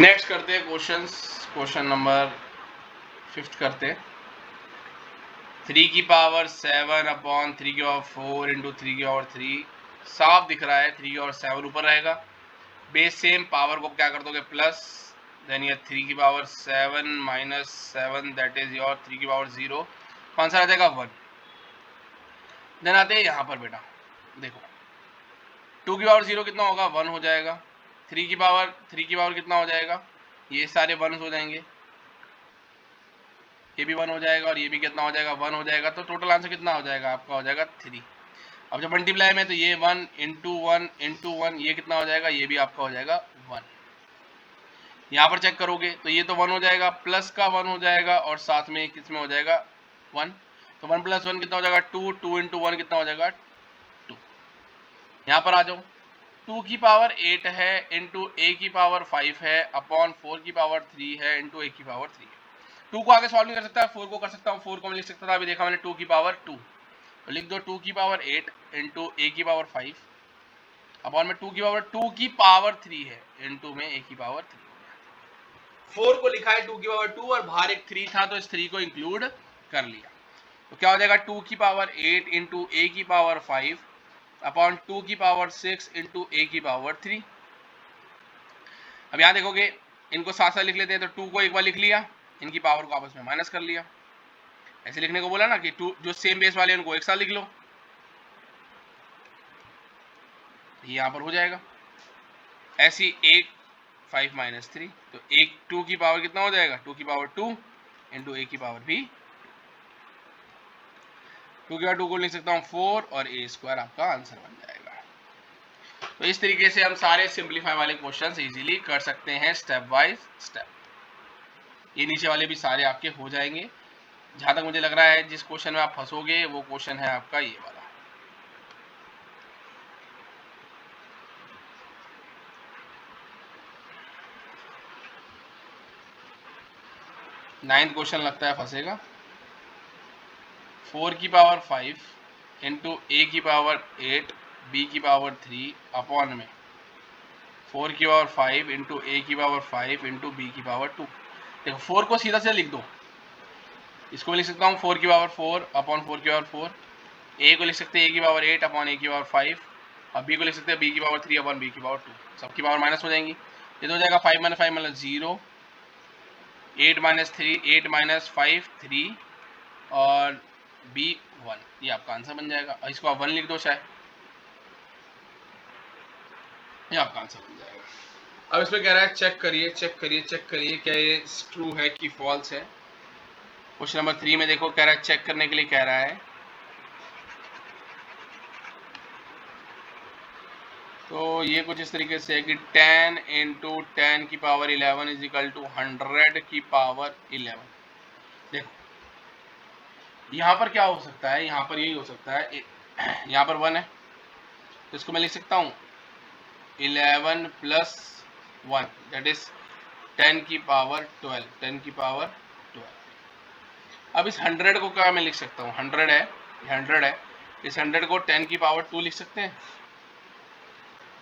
Next करते हैं question number 5 करते हैं। 3 की पावर 7 अपॉन 3 की पावर 4 इंटू 3 की पावर 3। साफ दिख रहा है 3 की पावर 7 ऊपर रहेगा। बेस सेम, पावर को क्या कर दोगे प्लस, देन ये 3 की power 7 minus 7 that is your 3 की पावर 0। कौन सा आ जाएगा 1। देन आते हैं यहाँ पर बेटा, देखो 2 की पावर 0 कितना होगा 1 हो जाएगा। 3 की पावर कितना हो जाएगा, ये सारे 1 हो जाएंगे, ये भी 1 हो जाएगा और ये भी कितना हो जाएगा 1 हो जाएगा। तो टोटल आंसर कितना हो जाएगा आपका, हो जाएगा 3। अब जब मल्टीप्लाई में तो ये 1 इंटू 1 इंटू 1 ये कितना हो जाएगा, ये भी आपका हो जाएगा 1। यहाँ पर चेक करोगे तो ये तो 1 हो जाएगा, प्लस का 1 हो जाएगा और साथ में किस में हो जाएगा 1। तो 1 प्लस 1 कितना हो जाएगा 2, 2 इंटू 1 कितना हो जाएगा 2। यहाँ पर आ जाओ, 2 की पावर 8 है इंटू a की पावर 5 है अपॉन 4 की पावर 3 है इंटू a की पावर 3 है। 2 को आगे सॉल्व नहीं कर सकता, 4 को कर सकता हूँ। 4 को मैं लिख सकता था, अभी देखा मैंने 2 की पावर 2, तो लिख दो 2 की पावर 8 इंटू a की पावर 5 अपॉन में 2 की पावर 2 की पावर 3 है इंटू में a की पावर 3। 4 को लिखा है 2 की पावर 2 और बाहर एक 3 था तो इस 3 को इंक्लूड कर लिया। तो क्या हो जाएगा 2 की पावर 8 इंटू a की पावर 5 अपॉन 2 की पावर 6 इंटू a की पावर 3। अब यहाँ देखोगे इनको साथ साथ लिख लेते हैं, तो 2 को एक बार लिख लिया, इनकी पावर को आपस में माइनस कर लिया। ऐसे लिखने को बोला ना कि 2 जो सेम बेस वाले उनको एक साथ लिख लो, ये यहाँ पर हो जाएगा। ऐसी 1 5 माइनस 3, तो 1 2 की पावर कितना हो जाएगा 2 की पावर 2 इंटू a की पावर भी 2 की पावर 2 को लिख सकता हूँ 4 और a स्क्वायर आपका आंसर बन जाएगा। तो इस तरीके से हम सारे सिंपलीफाई वाले क्वेश्चंस इजीली कर सकते हैं स्टेप बाय स्टेप। ये नीचे वाले भी सारे आपके हो जाएंगे। जहां तक मुझे लग रहा है जिस क्वेश्चन में आप फंसोगे वो क्वेश्चन है आपका ये वाला। नाइन्थ क्वेश्चन लगता है फंसेगा। 4 की पावर 5 इंटू ए की पावर 8 बी की पावर 3 अपॉन में 4 की पावर 5 इंटू ए की पावर 5 इंटू बी की पावर 2। देखो 4 को सीधा से लिख दो, इसको लिख सकता हूँ 4 की पावर 4 अपॉन 4 की पावर 4। ए को लिख सकते हैं ए की पावर 8 अपॉन ए की पावर 5 और बी को लिख सकते हैं बी की पावर 3 अपॉन बी की पावर 2। सबकी पावर माइनस हो जाएंगी, ये तो हो जाएगा 5 माइनस 5 मतलब 0, 8 माइनस 3 8 माइनस 5 3 और बी 1, ये आपका आंसर बन जाएगा। और इसको आप 1 लिख दो चाहे, ये आपका आंसर बन जाएगा। अब इसमें कह रहा है चेक करिए क्या ये ट्रू है कि फॉल्स है। क्वेश्चन नंबर 3 में देखो कह रहा है चेक करने के लिए कह रहा है, तो ये कुछ इस तरीके से है कि 10 इंटू 10 की पावर 11 इज इक्वल टू 100 की पावर 11। देखो यहाँ पर क्या हो सकता है, यहाँ पर यही हो सकता है, यहाँ पर 1 है तो इसको मैं लिख सकता हूँ 11 प्लस 1 दैट इज 10 की पावर 12, 10 की पावर 12। अब इस 100 को क्या मैं लिख सकता हूँ, 100 है, 100 है, इस 100 को 10 की पावर 2 लिख सकते हैं।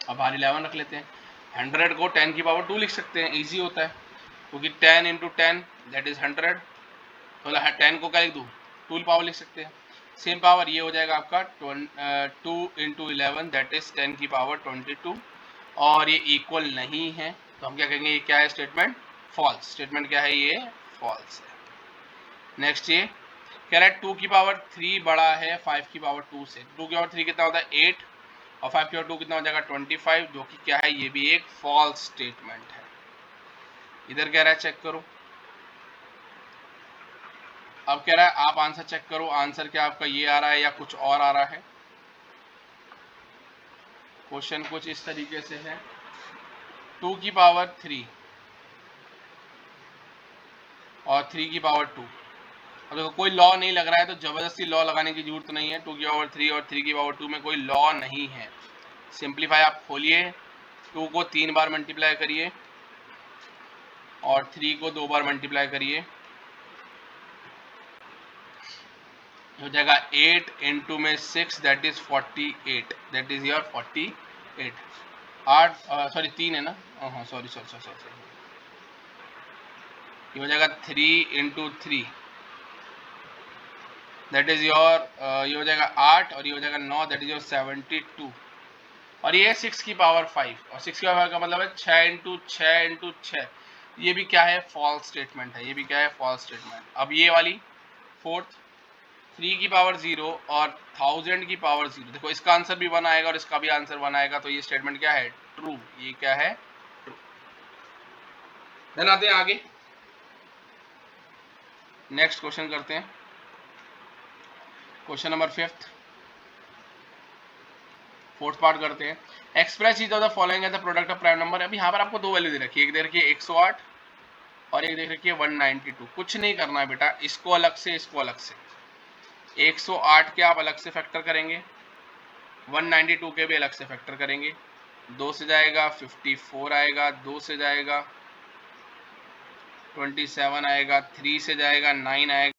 अब बाहर 11 रख लेते हैं, 100 को 10 की पावर 2 लिख सकते हैं, इजी होता है क्योंकि 10 इंटू 10 दैट इज 100। तो 10 को क्या लिख दूँ 2 पावर लिख सकते हैं। सेम पावर ये हो जाएगा आपका 2 इंटू 11 दैट इज 10 की पावर 22 और ये इक्वल नहीं है तो हम क्या कहेंगे, ये क्या है स्टेटमेंट, फॉल्स। स्टेटमेंट क्या है, ये फॉल्स है। नेक्स्ट ये कह रहा है 2 की पावर 3 बड़ा है 5 की पावर 2 से। 2 की पावर 3 कितना होता है 8 और 5 की पावर 2 कितना हो जाएगा 25, जो कि क्या है, ये भी एक फॉल्स स्टेटमेंट है। इधर कह रहा है चेक करो, अब कह रहा है आप आंसर चेक करो, आंसर क्या आपका ये आ रहा है या कुछ और आ रहा है। क्वेश्चन कुछ इस तरीके से है, 2 की पावर 3 और 3 की पावर 2। अब देखो कोई लॉ नहीं लग रहा है तो जबरदस्ती लॉ लगाने की जरूरत नहीं है। 2 की पावर 3 और 3 की पावर 2 में कोई लॉ नहीं है। सिंप्लीफाई आप खोलिए, 2 को 3 बार मल्टीप्लाई करिए और 3 को 2 बार मल्टीप्लाई करिए, हो जाएगा 8 इंटू में 6 that is 48, that is your 48। 8 sorry 3 है ना, हाँ सॉरी, ये हो जाएगा 3 इंटू 3, दैट इज योर ये हो जाएगा 8 और ये हो जाएगा 9, दैट इज योर 72। और ये 6 की पावर 5 और 6 की पावर का मतलब है 6 इंटू 6 इंटू 6। ये भी क्या है, फॉल्स स्टेटमेंट है, ये भी क्या है, फॉल्स स्टेटमेंट। अब ये वाली फोर्थ 3 की पावर 0 और 1000 की पावर 0, देखो इसका आंसर भी 1 आएगा और इसका भी आंसर 1 आएगा, तो ये स्टेटमेंट क्या है, ट्रू। ये क्या है, ट्रू। देन आते हैं आगे, नेक्स्ट क्वेश्चन करते हैं, क्वेश्चन नंबर 4th पार्ट करते हैं। Express each of the following as the product of prime number. अभी यहाँ पर आपको दो वैल्यू दे रखी है, एक दे रखी है 108 और एक देख रखी है 192। कुछ नहीं करना है बेटा, इसको अलग से, इसको अलग से। 108 के आप अलग से फैक्टर करेंगे, 192 के भी अलग से फैक्टर करेंगे। 2 से जाएगा 54 आएगा, 2 से जाएगा 27 आएगा, 3 से जाएगा 9 आएगा।